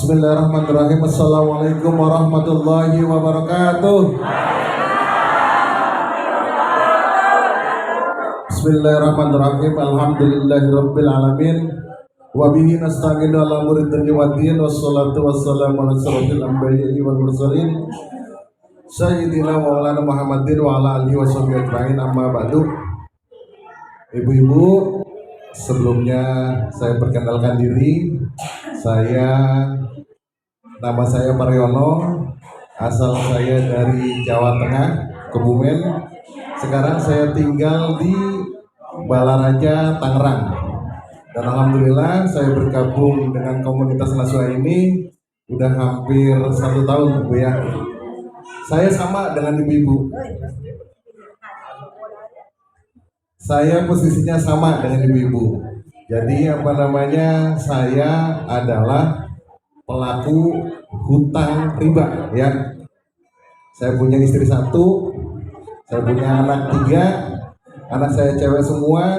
Bismillahirrahmanirrahim. Assalamualaikum warahmatullahi wabarakatuh. Bismillahirrahmanirrahim. Alhamdulillahirabbil alamin. Wa bihi nasta'inu ala umuri dunya waddin. Wassalatu wassalamu ala asyrofil anbiya'i wal mursalin Sayyidina Maulana Muhammadin wa ala alihi washabbihi ajma'in. Amma ba'du. Ibu-ibu, sebelumnya saya perkenalkan diri. Nama saya Pariono, asal saya dari Jawa Tengah, Kebumen. Sekarang saya tinggal di Balaraja, Tangerang. Dan alhamdulillah saya bergabung dengan komunitas Naswa ini udah hampir 1 tahun, Bu ya. Saya sama dengan ibu-ibu. Saya posisinya sama dengan ibu-ibu. Jadi saya adalah pelaku hutang riba ya. Saya punya istri 1, saya punya anak 3, anak saya cewek semua,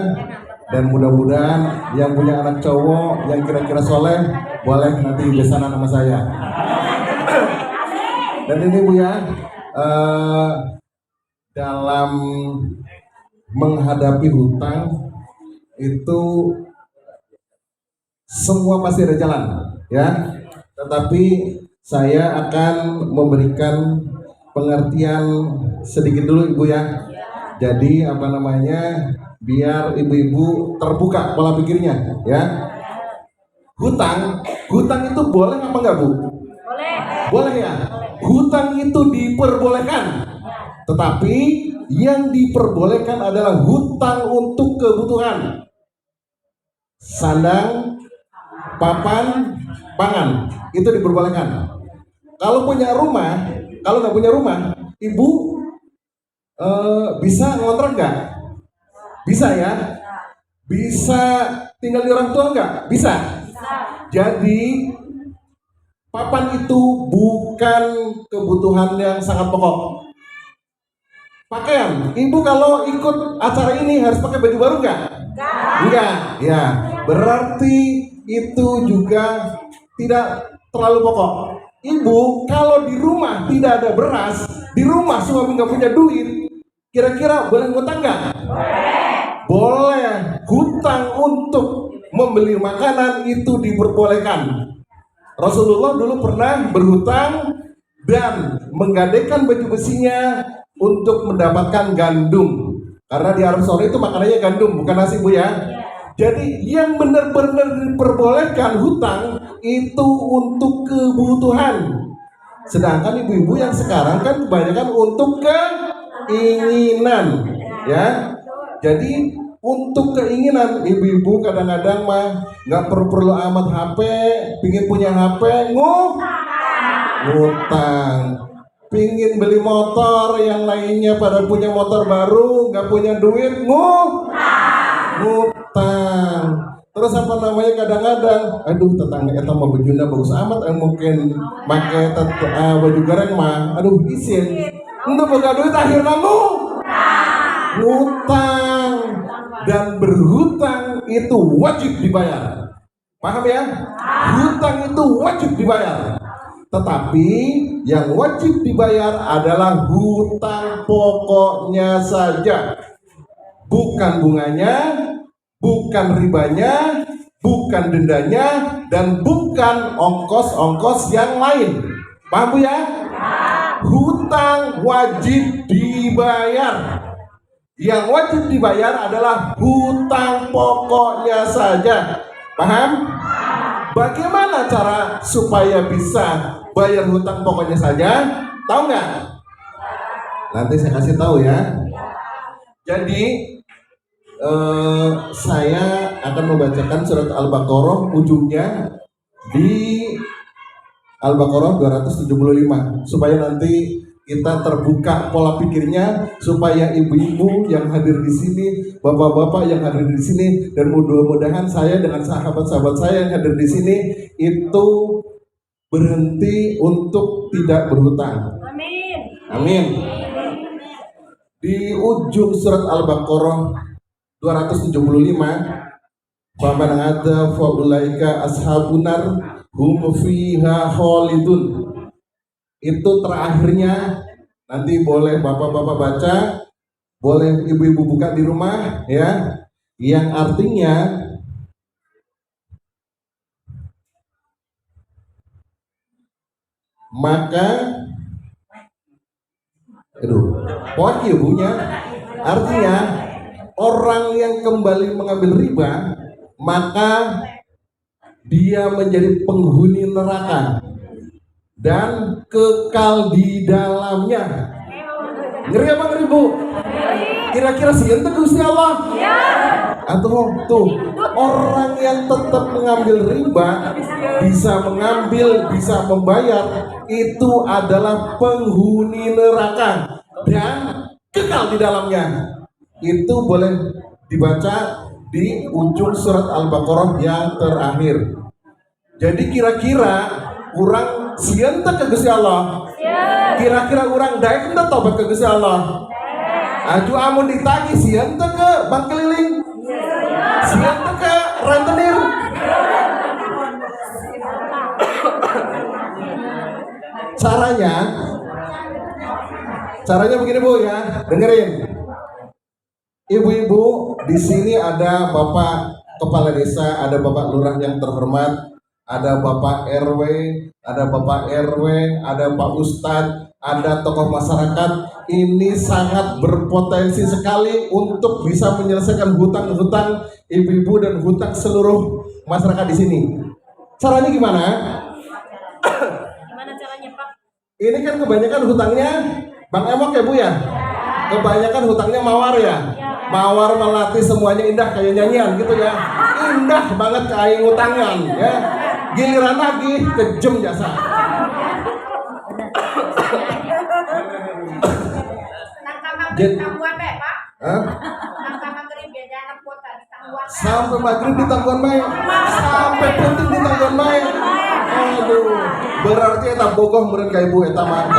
dan mudah-mudahan yang punya anak cowok yang kira-kira soleh boleh nanti besanan nama saya. Dan ini Bu ya, dalam menghadapi hutang itu semua pasti ada jalan ya, tetapi saya akan memberikan pengertian sedikit dulu Ibu ya. Jadi biar ibu-ibu terbuka pola pikirnya ya. Hutang itu boleh apa enggak Bu? Boleh ya. Hutang itu diperbolehkan, tetapi yang diperbolehkan adalah hutang untuk kebutuhan sandang, papan, pangan, itu diperbolehkan. Kalau punya rumah, kalau nggak punya rumah, ibu bisa ngontrak nggak? Bisa ya? Bisa tinggal di orang tua nggak? Bisa. Jadi papan itu bukan kebutuhan yang sangat pokok. Pakaian, ibu kalau ikut acara ini harus pakai baju baru nggak? Enggak, ya. Berarti itu juga tidak terlalu pokok. Ibu kalau di rumah tidak ada beras, di rumah suami nggak punya duit, kira-kira boleh ngutang nggak? Boleh. Hutang untuk membeli makanan itu diperbolehkan. Rasulullah dulu pernah berhutang dan menggadaikan baju besinya untuk mendapatkan gandum, karena di Arab Saudi itu makanannya gandum, bukan nasi Bu ya. Jadi yang benar-benar diperbolehkan hutang itu untuk kebutuhan. Sedangkan ibu-ibu yang sekarang kan kebanyakan untuk keinginan ya. Jadi untuk keinginan, ibu-ibu kadang-kadang mah nggak perlu amat HP, pingin punya HP, ngutang. Pingin beli motor, yang lainnya pada punya motor baru, nggak punya duit, ngutang. Terus kadang-kadang, aduh tetangga eta mah bajuna bagus amat, mungkin pakai baju goreng mah, aduh izin. Untuk boga duit akhirnya ngutang. Dan berhutang itu wajib dibayar. Paham ya? Hutang itu wajib dibayar. Tetapi yang wajib dibayar adalah hutang pokoknya saja, bukan bunganya, bukan ribanya, bukan dendanya, dan bukan ongkos-ongkos yang lain. Paham Bu ya? Hutang wajib dibayar. Yang wajib dibayar adalah hutang pokoknya saja. Paham? Bagaimana cara supaya bisa bayar hutang pokoknya saja? Tahu nggak? Nanti saya kasih tahu ya. Jadi saya akan membacakan surat Al-Baqarah, ujungnya di Al-Baqarah 275, supaya nanti kita terbuka pola pikirnya, supaya ibu-ibu yang hadir di sini, bapak-bapak yang hadir di sini, dan mudah-mudahan saya dengan sahabat-sahabat saya yang hadir di sini itu berhenti untuk tidak berhutang. Amin. Di ujung surat Al-Baqarah 275, faman ada faulaika ashabunar hum fiha khalidun. Itu terakhirnya, nanti boleh bapak-bapak baca, boleh ibu-ibu buka di rumah ya, yang artinya maka ibunya artinya orang yang kembali mengambil riba maka dia menjadi penghuni neraka dan kekal di dalamnya. Ngeri apa ngeri Bu? Kira-kira sih ente Gusti Allah? Ya. Atau tuh orang yang tetap mengambil riba bisa mengambil, bisa membayar, itu adalah penghuni neraka dan kekal di dalamnya. Itu boleh dibaca di ujung surat Al-Baqarah yang terakhir. Jadi kira-kira orang sieun teh ke Gusti Allah. Kira-kira orang daek teh tobat ke Gusti Allah. Aju amun ditagi sieun teh ke bank keliling. Sieun teh ke rentenir. Caranya begini Bu ya, dengerin. Ibu-ibu, di sini ada Bapak Kepala Desa, ada Bapak Lurah yang terhormat, ada Bapak RW, ada Bapak RW, ada Pak Ustadz, ada tokoh masyarakat. Ini sangat berpotensi sekali untuk bisa menyelesaikan hutang-hutang ibu-ibu dan hutang seluruh masyarakat di sini. Caranya gimana? Gimana caranya Pak? Ini kan kebanyakan hutangnya Bang Emok ya Bu ya? Kebanyakan hutangnya mawar ya? Mawar melati semuanya indah kayak nyanyian gitu ya. Indah banget kayak ngutangan ya. Giliran lagi kejem jasa. Sampai maghrib di tangguhan baik, sampai penting di tangguhan baik. Aduh, berarti eta bogoh meureun ka ibu eta mah.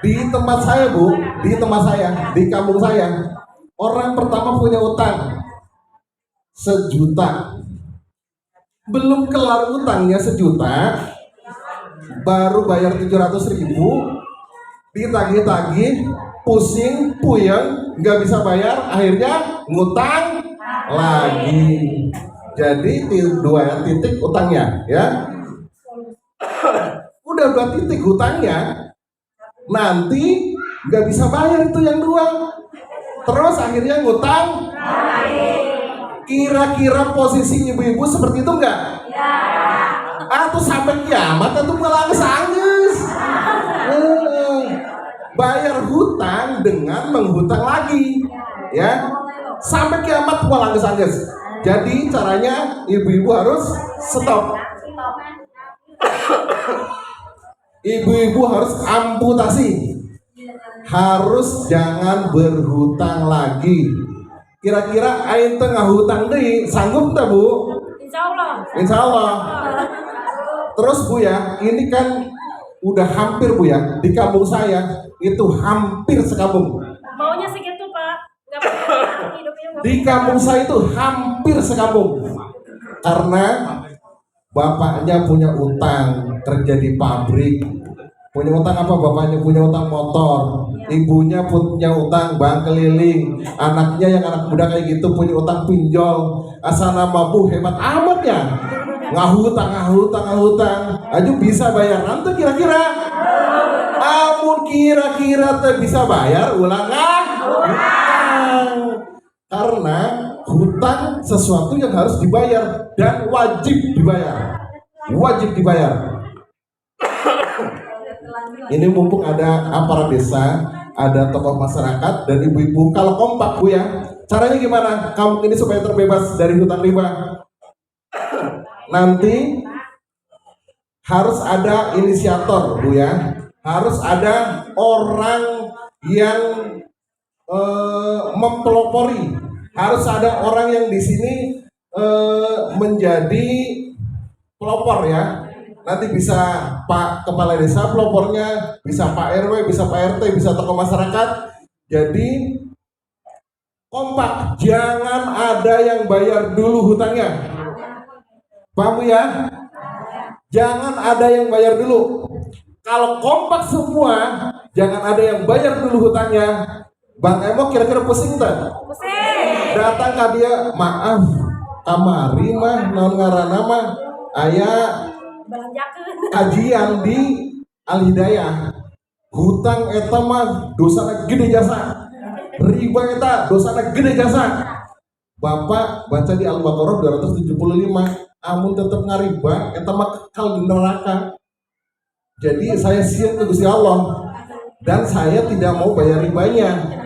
Di tempat saya Bu, di tempat saya, di kampung saya, orang pertama punya utang 1 juta. Belum kelar utangnya 1 juta, baru bayar 700.000, ditagih-tagih, pusing, puyeng, nggak bisa bayar, akhirnya ngutang lagi. Jadi 2 titik utangnya, ya. Udah 2 titik hutangnya, nanti nggak bisa bayar itu yang 2, terus akhirnya ngutang. Kira-kira posisi ibu-ibu seperti itu nggak? Ya. Atau sampai kiamat atau malah sanggeus. Bayar hutang dengan menghutang lagi, ya. Sampai kiamat malah sanggeus. Jadi caranya ibu-ibu harus stop. Ibu-ibu harus amputasi, harus jangan berhutang lagi. Kira-kira aing teh ngahutang deui sanggup teh Bu? Insyaallah. Insyaallah. Terus Bu ya, ini kan udah hampir Bu ya, di kampung saya itu hampir sekampung. Maunya segitu Pak, nggak apa-apa hidupnya. Di kampung saya itu hampir sekampung, karena bapaknya punya utang kerja di pabrik. Punya utang apa? Bapaknya punya utang motor, ibunya punya utang bank keliling, anaknya yang anak muda kayak gitu punya utang pinjol. Asal nama Bu hebat amat ya, ngahutang, aja bisa bayar nanti kira-kira. Amun kira-kira teh bisa bayar ulang hutang. Karena hutang sesuatu yang harus dibayar dan wajib dibayar. Wajib dibayar. Ini mumpung ada aparat desa, ada tokoh masyarakat dan ibu-ibu, kalau kompak Bu ya, caranya gimana kamu ini supaya terbebas dari hutang riba? Nanti harus ada inisiator Bu ya, harus ada orang yang mempelopori, harus ada orang yang di sini menjadi pelopor ya. Nanti bisa Pak Kepala Desa pelopornya, bisa Pak RW, bisa Pak RT, bisa tokoh masyarakat. Jadi kompak, jangan ada yang bayar dulu hutangnya. Paham Bu ya? Jangan ada yang bayar dulu. Kalau kompak semua, jangan ada yang bayar dulu hutangnya. Bang Emo kira-kira pusing tak? Pusing. Datang ke dia, maaf, kamari mah non ngaranna mah aya Belanjakeun. kajian di Al Hidayah. Hutang eta mah dosana gede jasa. Riba eta dosana gede jasa. Bapak baca di Al-Baqarah 275, amun tetap ngariba eta mah kekal di neraka. Jadi saya siap ke Gusti Allah dan saya tidak mau bayar ribanya.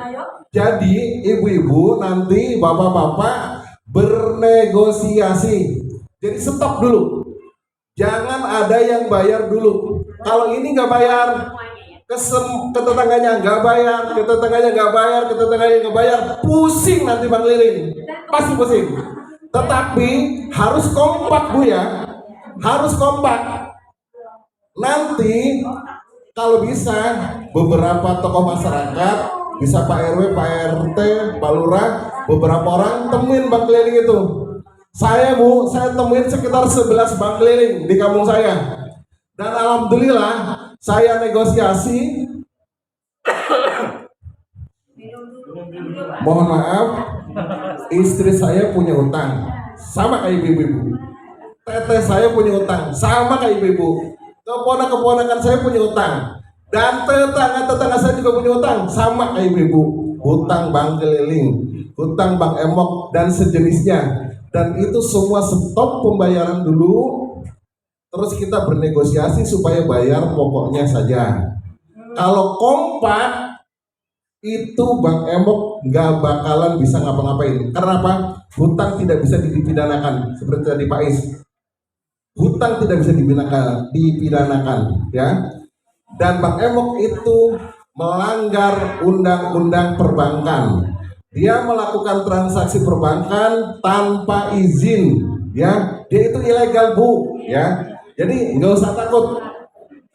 Jadi ibu-ibu nanti bapak-bapak bernegosiasi. Jadi stop dulu. Jangan ada yang bayar dulu. Kalau ini nggak bayar, ke tetangganya nggak bayar, ke tetangganya nggak bayar, ke tetangganya nggak bayar, pusing nanti Bang Liling, pasti pusing. Tetapi harus kompak Bu ya, harus kompak. Nanti kalau bisa beberapa tokoh masyarakat, bisa Pak RW, Pak RT, Pak Lurah, beberapa orang temuin Bang Keliling itu. Saya Bu, saya temuin sekitar 11 Bang Keliling di kampung saya. Dan alhamdulillah saya negosiasi. Mohon maaf, istri saya punya utang sama kayak ibu-ibu. Teteh saya punya utang sama kayak ibu-ibu. Keponakan saya punya utang. Dan tetangga-tetangga saya juga punya utang sama kayak ibu-ibu. Hutang Bang Keliling, hutang Bang Emok dan sejenisnya. Dan itu semua stop pembayaran dulu. Terus kita bernegosiasi supaya bayar pokoknya saja. Kalau kompak itu Bang Emok nggak bakalan bisa ngapa-ngapain. Karena apa? Hutang tidak bisa dipidanakan seperti tadi Pak Is. Hutang tidak bisa dipidanakan, ya. Dan Bang Emok itu melanggar undang-undang perbankan. Dia melakukan transaksi perbankan tanpa izin, ya. Dia itu ilegal Bu, ya. Jadi nggak usah takut.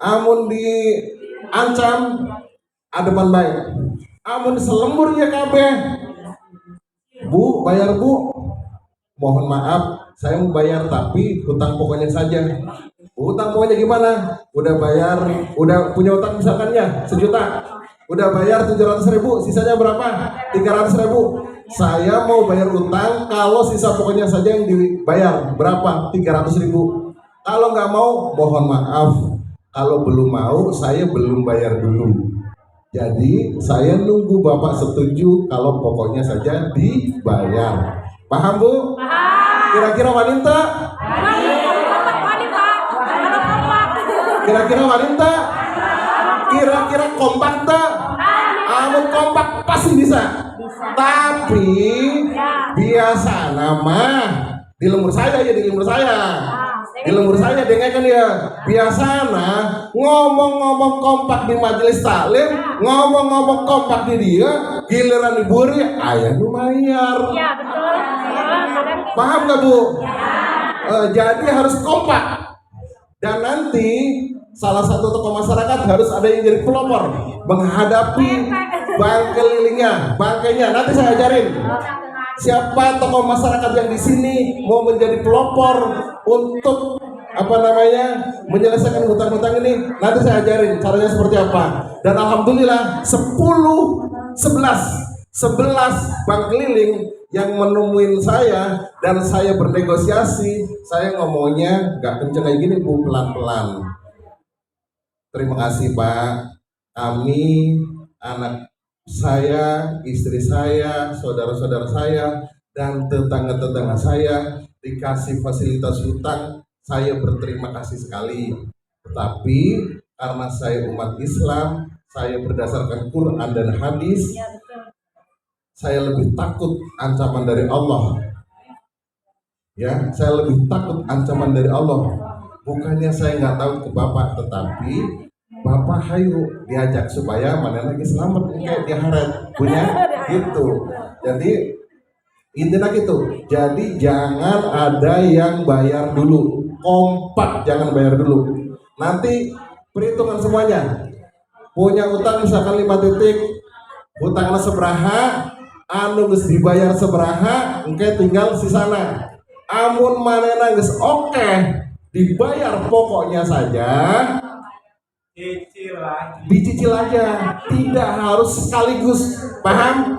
Amun diancam ada depan baik. Amun selembur ya kabeh. Bu, bayar Bu. Mohon maaf, saya mau bayar tapi hutang pokoknya saja. Hutang pokoknya gimana? Udah bayar, udah punya utang misalkan ya 1 juta. Udah bayar 700.000, sisanya berapa? 300.000. Saya mau bayar utang kalau sisa pokoknya saja yang dibayar. Berapa? 300.000. Kalau nggak mau, mohon maaf. Kalau belum mau, saya belum bayar dulu. Jadi saya nunggu Bapak setuju kalau pokoknya saja dibayar. Paham Bu? Paham. Kira-kira wanita? Kira-kira wanita? Kira-kira kompak tak? Amun kompak pasti bisa. Tapi biasa nama di lembur saya ya, di lembur saya. Di lembur saya dengarkan ya. Biasana ngomong-ngomong kompak di majelis taklim, ngomong-ngomong kompak di dia, giliran libur ya ayah lumayan. Iya betul. Paham gak Bu? Jadi harus kompak. Dan nanti salah satu tokoh masyarakat harus ada yang jadi pelopor menghadapi Kelilingnya, bangkainya. Nanti saya ajarin siapa tokoh masyarakat yang di sini mau menjadi pelopor untuk menyelesaikan hutang-hutang ini. Nanti saya ajarin caranya seperti apa. Dan alhamdulillah 11 Bang Keliling yang menemuin saya dan saya bernegosiasi. Saya ngomongnya nggak kenceng kayak gini Bu, pelan-pelan. Terima kasih Pak. Kami, anak saya, istri saya, saudara-saudara saya, dan tetangga-tetangga saya dikasih fasilitas hutang. Saya berterima kasih sekali. Tetapi karena saya umat Islam, saya berdasarkan Quran dan hadis, saya lebih takut ancaman dari Allah. Ya, saya lebih takut ancaman dari Allah. Bukannya saya nggak tahu ke Bapak, tetapi Bapak hayu diajak supaya mana lagi selamat kayak di harat punya gitu. Jadi intinya gitu. Jadi jangan ada yang bayar dulu. Kompak jangan bayar dulu. Nanti perhitungan semuanya. Punya utang misalkan 5 titik, hutangnya seberaha, anu geus dibayar seberaha, engke tinggal sisana. Amun manena geus oke dibayar pokoknya saja, dicicil aja, tidak harus sekaligus. Paham?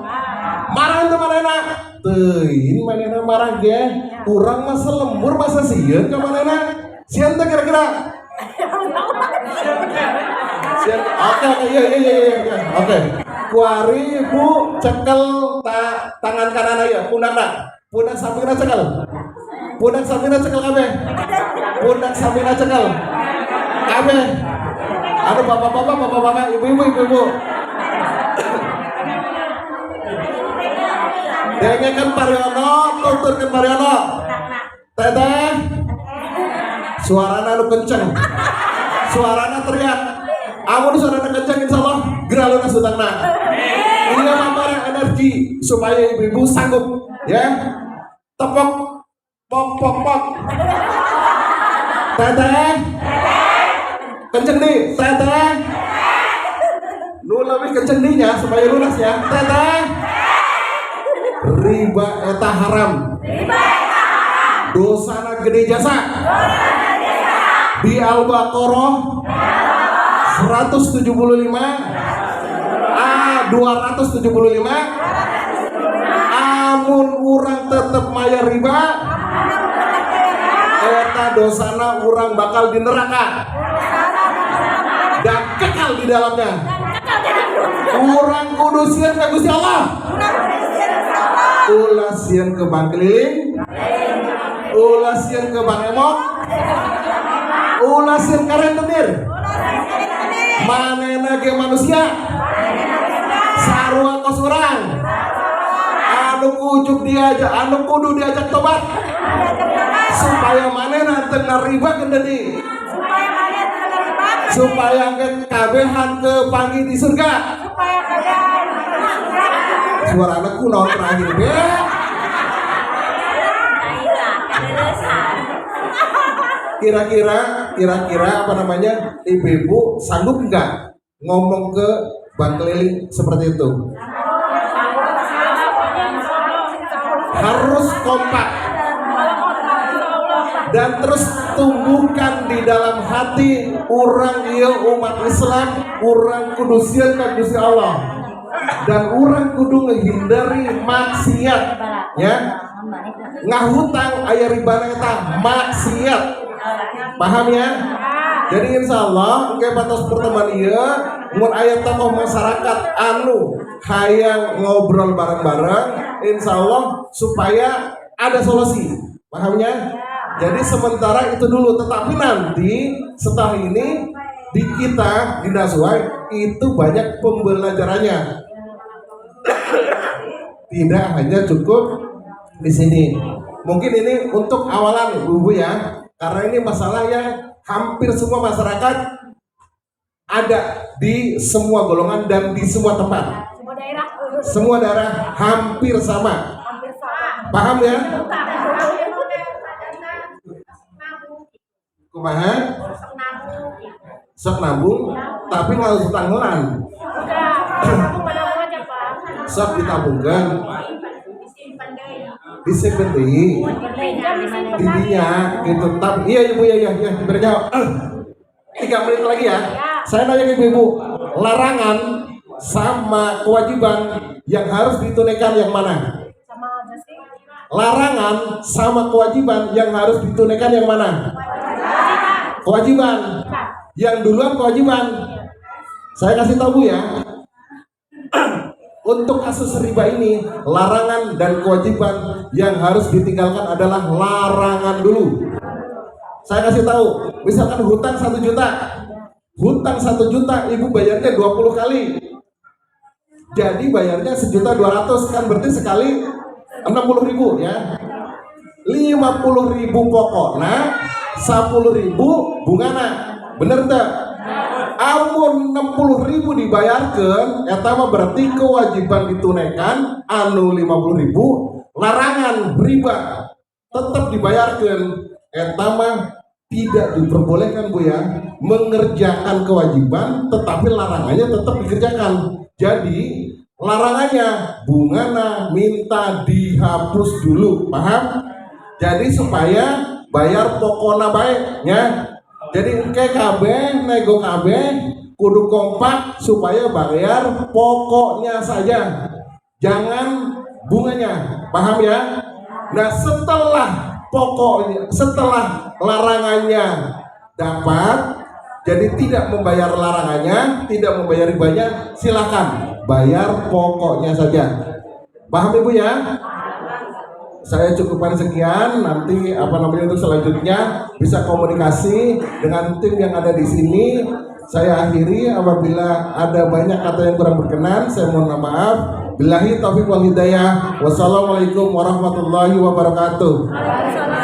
Marah itu manena, teuing manena marah ge, kurang masa lembur masa sieun ka manena. Sieun teh kira-kira. Sieun. Oke, iya. Oke. Kuari Bu cekel tangan kanan aya, pundakna. Pundak sampingna cekel. Pundak sampingna cekel kabeh. Pundak sampingna cekel. Kabeh. Aduh bapak-bapak, ibu-ibu. Dengekan Pariono, tuturkeun Pariono. Teteh. Suarana nu kenceng. Suarana teriak. Amun suarana kenceng insyaallah geraluna sutangna. Ini mamara energi supaya ibu-ibu sanggup ya. Tepok pok. Teteh. Kenceng nih, teteh. Nu lebih kenceng nya supaya lunas ya. Teteh. Riba eta haram. Dosana gede jasa. Di Al-Baqarah 175 275 amun urang tetep maya riba eta dosana urang bakal di neraka dan kekal di dalamnya. Urang kudu sieun ka Gusti Allah, ulah sieun ke bank keliling, ulah sieun ke bank emok, ulah sieun ka rentenir. Manena ge manusia sarua kos urang anu kudu diajak tobat supaya manena teu riba gendeni, supaya kabehan ke panggi di surga. Suara anakku naon terakhir be. Kira-kira apa namanya, ibu-ibu sanggup nggak ngomong ke bank keliling seperti itu? Harus kompak dan terus tumbuhkan di dalam hati orang ieu umat Islam, orang kudu sieun ka Gusti Allah dan orang kudu menghindari maksiat ya. Ngahutang aya ribana eta maksiat. Paham ya? Jadi insya Allah ke batas pertemuan ieu mun aya tokoh masyarakat anu hayang ngobrol bareng-bareng, insya Allah supaya ada solusi. Pahamnya? Jadi sementara itu dulu, tetapi nanti setelah ini di kita di Naswai itu banyak pembelajarannya. Tidak hanya cukup di sini. Mungkin ini untuk awalan ibu-ibu ya. Karena ini masalah yang hampir semua masyarakat ada di semua golongan dan di semua tempat. Semua daerah hampir sama. Paham ya? Kumaha? Sok nabung, tapi nggak usah tanggulan. Sok ditabungkan. Disimpan deui didinya gitu. Tapi iya ibu ya berjawab 3 menit lagi ya. Saya nanya ke ibu, larangan sama kewajiban yang harus ditunaikan yang mana? Larangan sama kewajiban yang harus ditunaikan yang mana? Kewajiban. Yang duluan kewajiban. Saya kasih tahu ya. Untuk kasus riba ini, larangan dan kewajiban yang harus ditinggalkan adalah larangan dulu. Saya kasih tahu, misalkan hutang 1 juta. Hutang 1 juta, ibu bayarnya 20 kali. Jadi bayarnya 1.200.000 kan berarti sekali 60.000 ya. 50.000 pokokna, 10.000 bungana. Bener tak? Amun 60.000 dibayarkan, eta mah berarti kewajiban ditunaikan anu 50.000, larangan riba tetap dibayarkan. Eta mah tidak diperbolehkan Bu ya, mengerjakan kewajiban tetapi larangannya tetap dikerjakan. Jadi larangannya bungana minta dihapus dulu, paham? Jadi supaya bayar pokokna baiknya. Jadi engke kabeh nego kabeh kudu kompak supaya bayar pokoknya saja. Jangan bunganya. Paham ya? Nah, setelah pokoknya, setelah larangannya dapat, jadi tidak membayar larangannya, tidak membayar ribanya, silakan bayar pokoknya saja. Paham Ibu ya? Saya cukupkan sekian. Nanti untuk selanjutnya bisa komunikasi dengan tim yang ada di sini. Saya akhiri. Apabila ada banyak kata yang kurang berkenan, saya mohon maaf. Billahi taufiq wal hidayah. Wassalamualaikum warahmatullahi wabarakatuh. Waalaikumsalam.